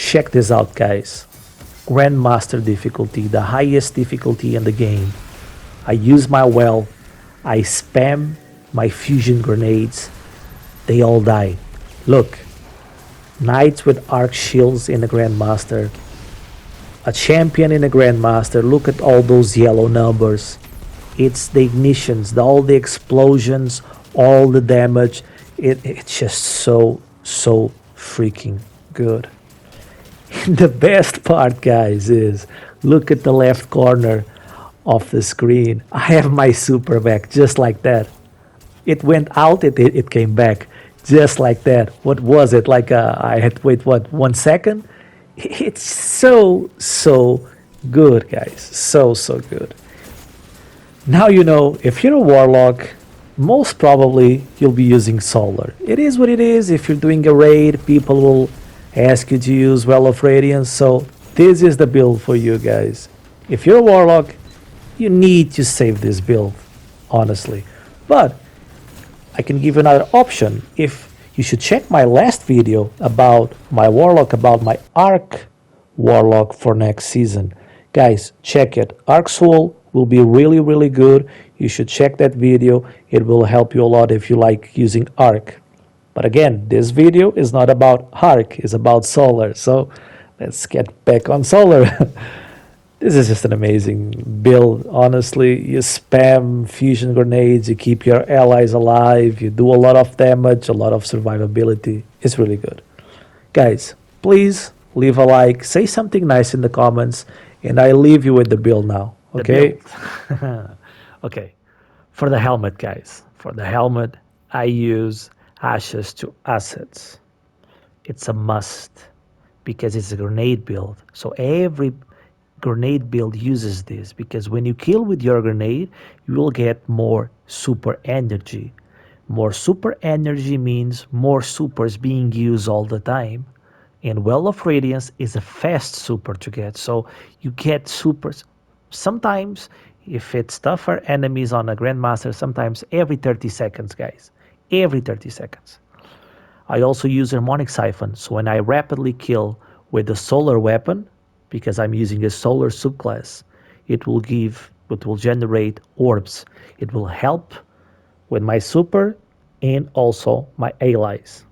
Check this out, guys. Grandmaster difficulty, the highest difficulty in the game. I use my well, I spam my fusion grenades, they all die. Look, knights with arc shields in the Grandmaster, a champion in the Grandmaster. Look at all those yellow numbers. It's the ignitions, all the explosions, all the damage. It's just so freaking good. The best part, guys, is look at the left corner of the screen. I have my super back just like that. It went out, it came back just like that. What was it? Like I had to wait, what, 1 second? It's so good, guys. So good. Now you know, if you're a Warlock, most probably you'll be using Solar. It is what it is. If you're doing a raid, people will ask you to use Well of Radiance. So this is the build for you guys. If you're a Warlock, you need to save this build, honestly. But I can give you another option. If you should check my last video about my Warlock, about my Arc Warlock for next season. Guys, check it. Arc Soul will be really good. You should check that video. It will help you a lot if you like using Arc. But again, this video is not about Arc, it's about Solar. So let's get back on Solar. This is just an amazing build. Honestly, you spam fusion grenades, you keep your allies alive, you do a lot of damage, a lot of survivability. It's really good. Guys, please leave a like, say something nice in the comments, and I leave you with the build now. Okay? Okay. For the helmet, guys. For the helmet, I use Ashes to Assets. It's a must because it's a grenade build. So every grenade build uses this, because when you kill with your grenade, you will get more super energy. More super energy means more supers being used all the time. And Well of Radiance is a fast super to get. So you get supers sometimes, if it's tougher enemies on a Grandmaster, sometimes every 30 seconds, guys. Every 30 seconds. I also use Harmonic Siphon. So when I rapidly kill with the solar weapon, because I'm using a solar subclass, it will generate orbs. It will help with my super and also my allies.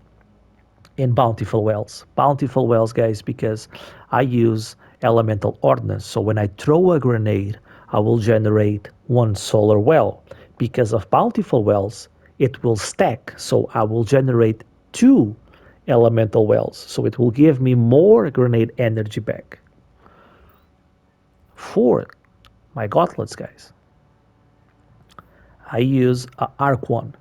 And Bountiful Wells. Bountiful Wells, guys, because I use Elemental Ordnance. So when I throw a grenade, I will generate one solar well. Because of Bountiful Wells, it will stack. So I will generate 2 Elemental Wells. So it will give me more grenade energy back. For my gauntlets, guys, I use Arc 1.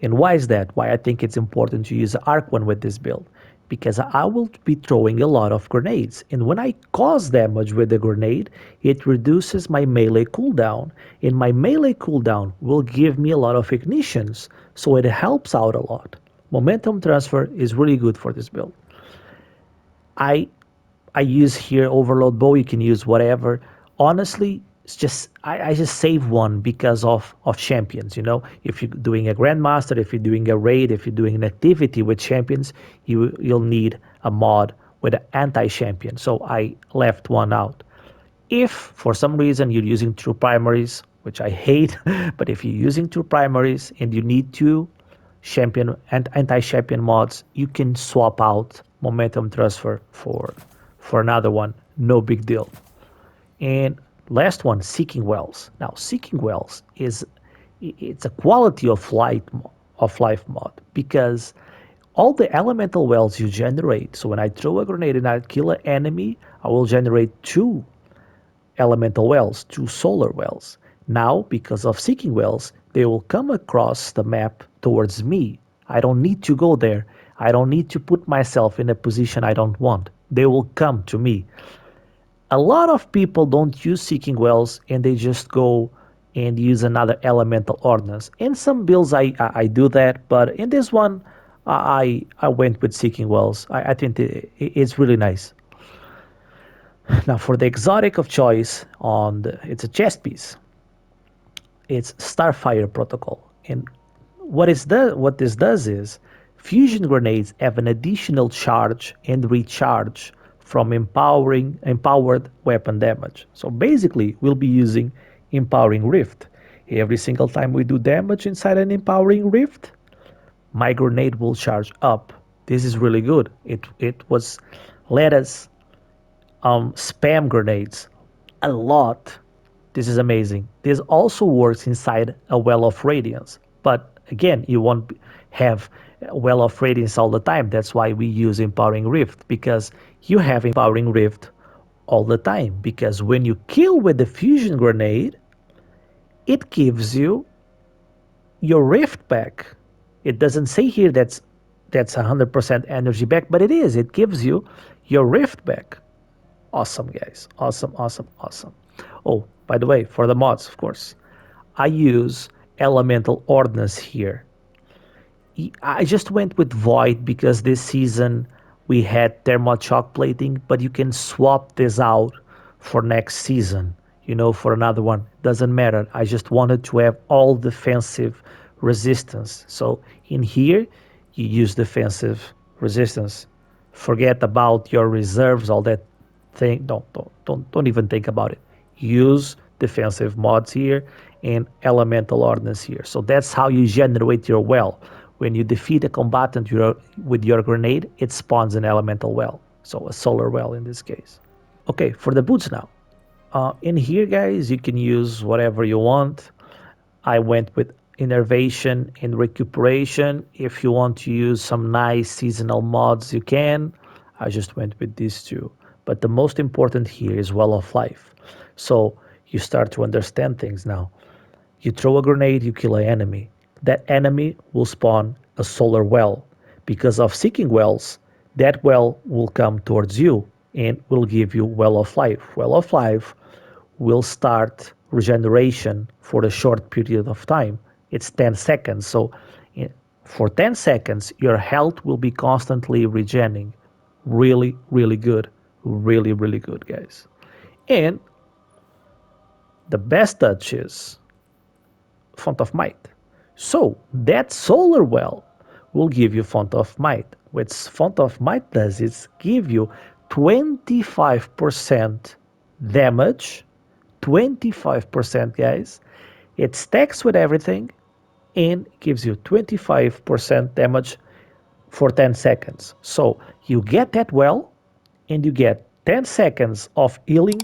And why is that? Why I think it's important to use Arc 1 with this build? Because I will be throwing a lot of grenades. And when I cause damage with the grenade, it reduces my melee cooldown. And my melee cooldown will give me a lot of ignitions. So it helps out a lot. Momentum transfer is really good for this build. I use here Overload Bow. You can use whatever. Honestly, it's just I just save one because of champions. You know, if you're doing a Grandmaster, if you're doing a raid, if you're doing an activity with champions, you'll need a mod with an anti-champion. So I left one out. If for some reason you're using true primaries, which I hate, but if you're using true primaries and you need to champion and anti-champion mods, you can swap out momentum transfer for another one. No big deal. And last one, Seeking Wells. Now, Seeking Wells it's a quality of life mod, because all the elemental wells you generate. So when I throw a grenade and I kill an enemy, I will generate 2 elemental wells, 2 solar wells. Now, because of Seeking Wells, they will come across the map towards me. I don't need to go there. I don't need to put myself in a position I don't want. They will come to me. A lot of people don't use Seeking Wells and they just go and use another elemental ordnance. In some builds I do that, but in this one I went with Seeking Wells. I think it's really nice. Now for the exotic of choice, it's a chest piece. It's Starfire Protocol. And what this does is fusion grenades have an additional charge and recharge from empowered weapon damage. So basically, we'll be using Empowering Rift. Every single time we do damage inside an Empowering Rift, my grenade will charge up. This is really good. It was let us spam grenades a lot. This is amazing. This also works inside a Well of Radiance. But again, you won't have a Well of Radiance all the time. That's why we use Empowering Rift, because you have Empowering Rift all the time. Because when you kill with the fusion grenade, it gives you your rift back. It doesn't say here that's 100% energy back, but it is. It gives you your rift back. Awesome, guys. Awesome, awesome, awesome. Oh, by the way, for the mods, of course, I use Elemental Ordnance here. I just went with Void because this season we had Thermal Chalk Plating, but you can swap this out for next season, for another one. Doesn't matter. I just wanted to have all defensive resistance. So in here, you use defensive resistance. Forget about your reserves, all that thing. Don't even think about it. Use defensive mods here and elemental ordnance here. So that's how you generate your well. When you defeat a combatant with your grenade, it spawns an elemental well. So a solar well in this case. Okay, for the boots now. In here, guys, you can use whatever you want. I went with innervation and recuperation. If you want to use some nice seasonal mods, you can. I just went with these two. But the most important here is Well of Life. So you start to understand things now. You throw a grenade, you kill an enemy. That enemy will spawn a solar well. Because of seeking wells, that well will come towards you and will give you Well of Life. Well of Life will start regeneration for a short period of time. It's 10 seconds. So for 10 seconds, your health will be constantly regenerating. Really, really good. Really, really good, guys. And the best touch is Font of Might. So that solar well will give you Font of Might. What Font of Might does is give you 25% damage. 25%, guys. It stacks with everything and gives you 25% damage for 10 seconds. So you get that well and you get 10 seconds of healing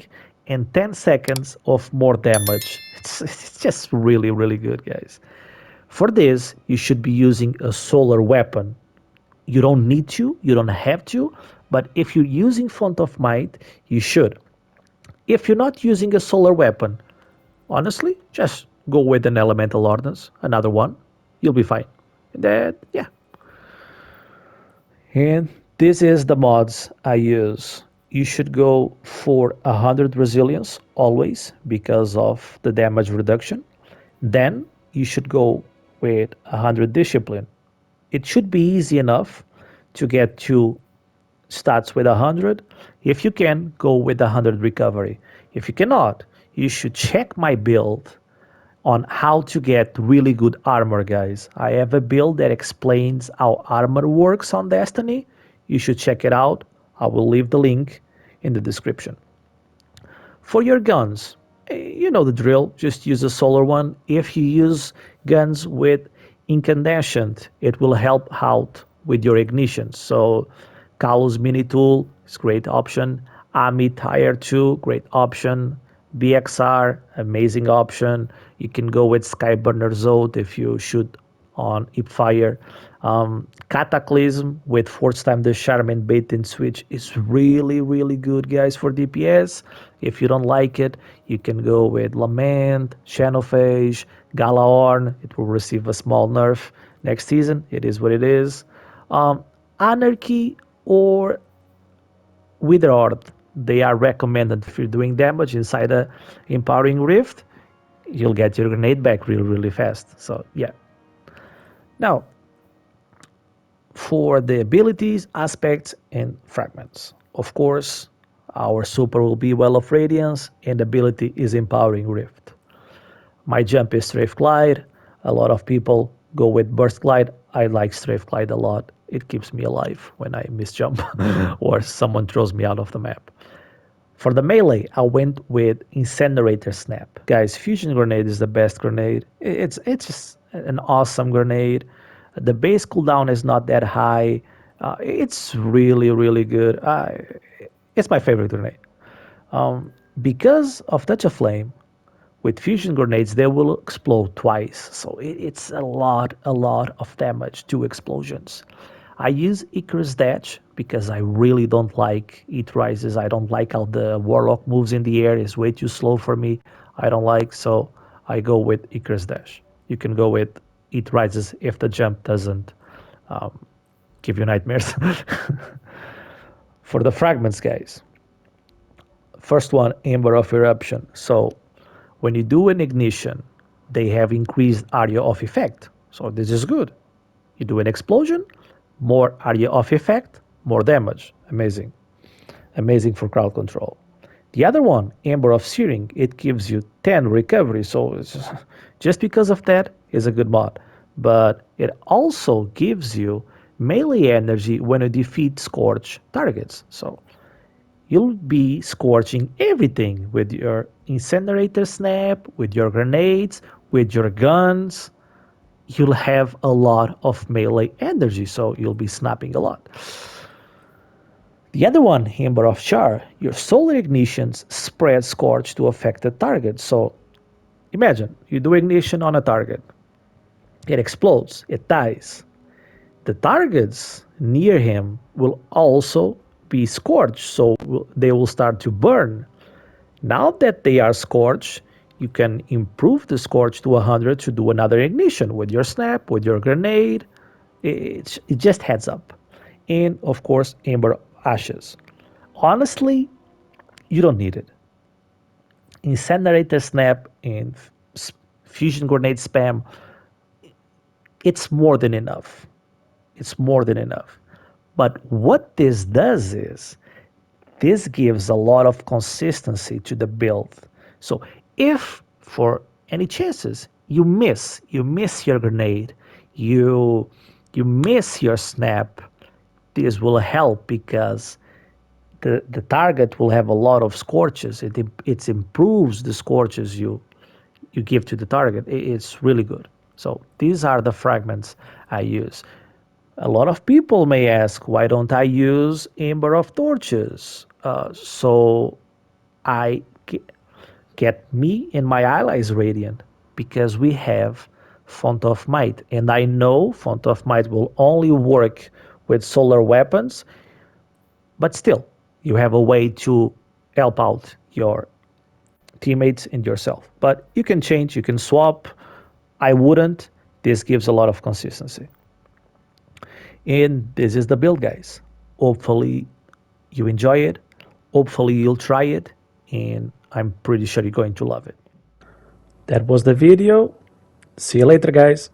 and 10 seconds of more damage. It's just really, really good, guys. For this, you should be using a solar weapon. You don't need to, you don't have to, but if you're using Font of Might, you should. If you're not using a solar weapon, honestly, just go with an elemental ordnance, another one. You'll be fine. Yeah. And this is the mods I use. You should go for 100 resilience always because of the damage reduction. Then you should go with 100 discipline. It should be easy enough to get to stats with 100. If you can, go with 100 recovery. If you cannot, you should check my build on how to get really good armor, guys. I have a build that explains how armor works on Destiny. You should check it out. I will leave the link in the description. For your guns, you know the drill. Just use a solar one. If you use guns with incandescent, it will help out with your ignition. So Kalos Mini Tool is a great option. Ami Tire 2, great option. BXR, amazing option. You can go with Skyburner Zode if you shoot on Hipfire. Cataclysm with Force Time the Charmin Bait and Switch is really, really good, guys, for DPS. If you don't like it, you can go with Lament, Xenophage, Galaorn. It will receive a small nerf next season. It is what it is. Anarchy or Witherord, they are recommended if you're doing damage inside a Empowering Rift. You'll get your grenade back really, really fast. So, yeah. Now, for the abilities, aspects, and fragments. Of course, our super will be Well of Radiance, and ability is Empowering Rift. My jump is Strafe Glide. A lot of people Go with Burst Glide. I like Strafe Glide a lot. It keeps me alive when I misjump or someone throws me out of the map. For the melee, I went with Incinerator Snap. Guys, Fusion Grenade is the best grenade. It's just an awesome grenade. The base cooldown is not that high. It's really, really good. It's my favorite grenade. Because of Touch of Flame, with fusion grenades, they will explode twice. So it's a lot of damage, 2 explosions. I use Icarus Dash because I really don't like It Rises. I don't like how the Warlock moves in the air. It's way too slow for me. I don't like, so I go with Icarus Dash. You can go with It Rises if the jump doesn't give you nightmares. For the fragments, guys. First one, Ember of Eruption. So when you do an ignition, they have increased area of effect. So this is good. You do an explosion, more area of effect, more damage. Amazing. Amazing for crowd control. The other one, Ember of Searing, it gives you 10 recovery. So just because of that is a good mod. But it also gives you melee energy when you defeat Scorch targets. So you'll be scorching everything with your incinerator snap, with your grenades, with your guns. You'll have a lot of melee energy, so you'll be snapping a lot. The other one, Ember of Char, your solar ignitions spread scorch to affected targets. So imagine you do ignition on a target, it explodes, it dies. The targets near him will also be scorched, so they will start to burn. Now that they are scorched, you can improve the scorch to 100 to do another ignition with your snap, with your grenade. It just heads up. And of course, Ember Ashes. Honestly, you don't need it. Incinerator Snap and Fusion Grenade Spam, it's more than enough. It's more than enough. But what this does is this gives a lot of consistency to the build. So if for any chances you miss your grenade, you you miss your snap, this will help because the target will have a lot of scorches. It improves the scorches you give to the target. It's really good. So these are the fragments I use. A lot of people may ask, why don't I use Ember of Torches? So I get me and my allies radiant because we have Font of Might. And I know Font of Might will only work with solar weapons, but still, you have a way to help out your teammates and yourself. But you can change, you can swap. I wouldn't. This gives a lot of consistency. And this is the build, guys. Hopefully you enjoy it. Hopefully you'll try it. And I'm pretty sure you're going to love it. That was the video. See you later, guys.